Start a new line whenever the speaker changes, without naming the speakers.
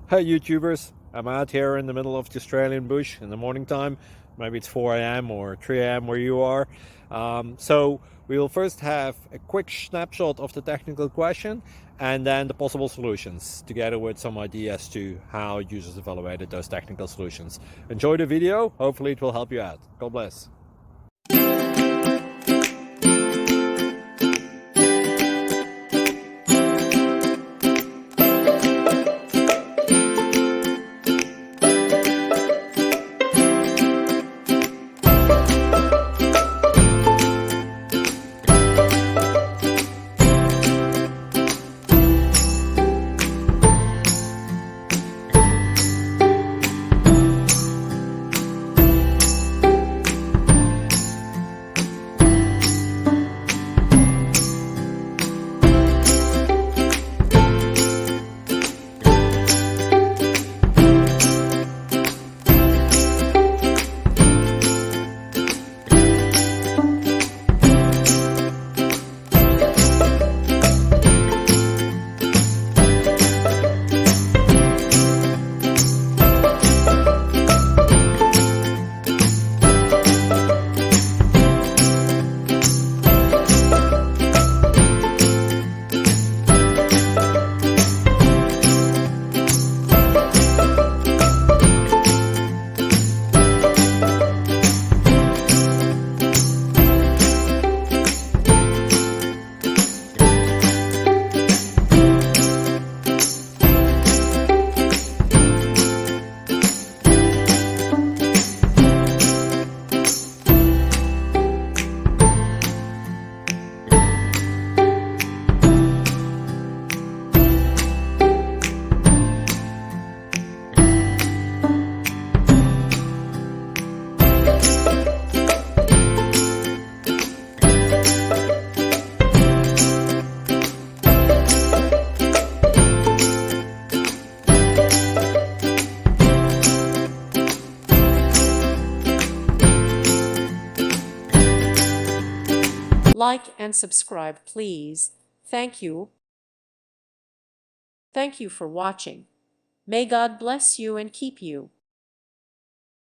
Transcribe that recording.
Hey YouTubers, I'm out here in the middle of the Australian bush in the morning time. Maybe it's 4 a.m. or 3 a.m. where you are. So we will first have a quick snapshot of the technical question and then the possible solutions, together with some ideas to how users evaluated those technical solutions. Enjoy the video, hopefully it will help you out. God bless.
Like and subscribe, please. Thank you. Thank you for watching. May God bless you and keep you.